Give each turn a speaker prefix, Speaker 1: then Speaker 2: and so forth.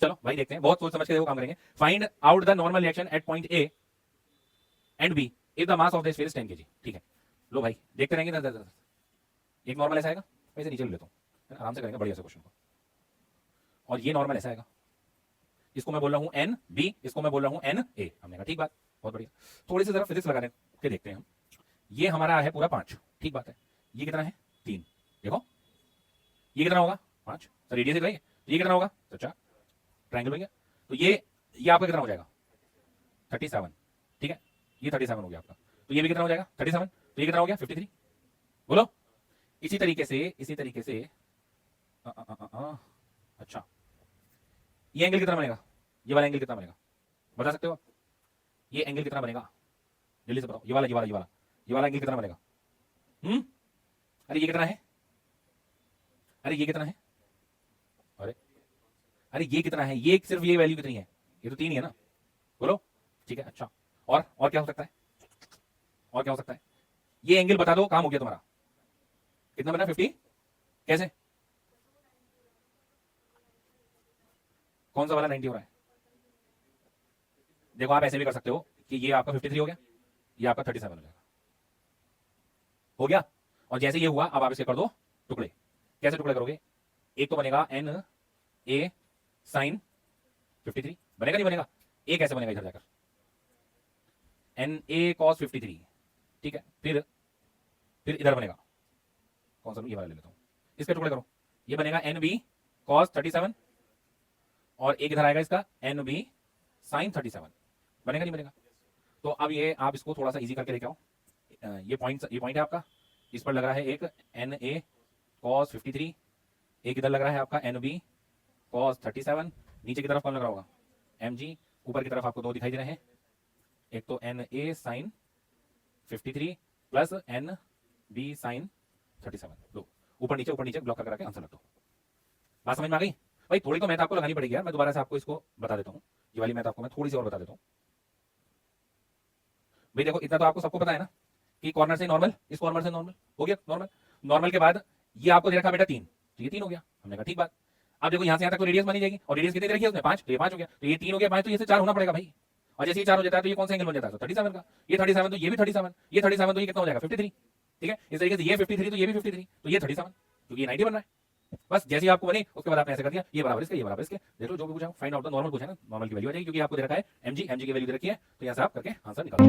Speaker 1: चलो भाई देखते हैं, बहुत सोच समझ के वो काम करेंगे। Find out the normal reaction at point A and B if the mass of the sphere is 10 kg। ठीक है, लो भाई देखते रहेंगे। एक नॉर्मल ऐसा आएगा, वैसे नीचे ले लेता हूँ, आराम से करेंगे बढ़िया से क्वेश्चन को। और ये नॉर्मल ऐसा आएगा, इसको मैं बोल रहा हूँ एन बी, इसको मैं बोल रहा हूँ एन ए। हमने कहा ठीक बात, बहुत बढ़िया। थोड़ी सी जरा फिजिक्स लगा के देखते हैं हम। ये हमारा है पूरा 5, ठीक बात है। ये कितना है 3, देखो ये कितना होगा 5, सर रेडियस है, ये कितना होगा तो 4, ट्रायंगल हो गया। तो ये आपका कितना हो जाएगा 37, ठीक है, ये 37 हो गया आपका। तो ये भी कितना हो जाएगा 37, तो ये कितना हो गया 53। बोलो इसी तरीके से अच्छा ये एंगल कितना बनेगा, ये वाला एंगल कितना बनेगा बता सकते हो आप? ये एंगल कितना बनेगा जल्दी से बताओ, ये वाला एंगल कितना बनेगा? अरे ये कितना है, अरे ये कितना है, अरे ये कितना है, ये सिर्फ ये वैल्यू कितनी है, ये तो 3 ही है ना। बोलो ठीक है। अच्छा और क्या हो सकता है, और क्या हो सकता है? ये एंगल बता दो, काम हो गया तुम्हारा। कितना बना 50? कैसे, कौन सा वाला 90 हो रहा है? देखो आप ऐसे भी कर सकते हो कि ये आपका 53 हो गया, ये आपका 37 हो जाएगा, हो गया। और जैसे ये हुआ अब आप इसे कर दो टुकड़े। कैसे टुकड़े करोगे? एक तो बनेगा एन ए साइन 53, बनेगा नहीं बनेगा? ए कैसे बनेगा इधर जाकर, एन ए कॉस 53, ठीक है। फिर इधर बनेगा कौन सा, ये वाला ले लेता हूं, इसके टुकड़े करो। ये बनेगा एन बी कॉस 37 और एक इधर आएगा इसका एन बी साइन 37, बनेगा नहीं बनेगा? तो अब ये आप इसको थोड़ा सा इजी करके लेके आओ। ये पॉइंट है आपका, इस पर लग रहा है एक एन ए कॉस 53, एक इधर लग रहा है आपका एन बी कॉस 37, नीचे की तरफ कौन लग रहा होगा एम जी, ऊपर की तरफ आपको 2 दिखाई दे रहे हैं, एक तो N A sine 53 plus N B sine 37। लो ऊपर नीचे ब्लॉक करके आंसर लग दो। बात समझ में आ गई भाई? थोड़ी तो मैथ आपको लगानी पड़ेगी यार, मैं दोबारा से आपको इसको बता देता हूँ, ये वाली मैथ आपको मैं थोड़ी सी और बता देता हूँ भाई। देखो इतना तो आपको सबको पता है ना कि कॉर्नर से नॉर्मल, इस कॉर्नर से नॉर्मल हो गया, नॉर्मल के बाद ये आपको दे रखा बेटा 3, तो ये 3 हो गया। हमने कहा ठीक बात। अब देखो यहाँ से यहाँ तक तो रेडियस मानी जाएगी, और रेडियस कितनी रखी है उसने 5, तो ये 5 हो गया, तो ये 3 हो गया 5, तो ये से 4 होना पड़ेगा भाई। और जैसे ये 4 हो जाता है तो ये कौन सा एंगल बन जाता है 37 का, ये 37 तो ये भी 37, ये 37 तो ये कितना हो जाएगा 53, ठीक है। इस तरीके से ये 53 तो ये भी 53, तो ये 37, क्योंकि ये 90 बन रहा है। बस जैसे ही आपको बनी उसके बाद आपने ऐसे कर दिया, ये बराबर इसके, ये बराबर इसके। देख लो जो भी पूछा फाइंड आउट द नॉर्मल पूछा ना, नॉर्मल की वैल्यू आ जाएगी, क्योंकि आपको दे रखा है एमजी की वैल्यू दे रखी है, तो यहाँ से आप करके आंसर निकाल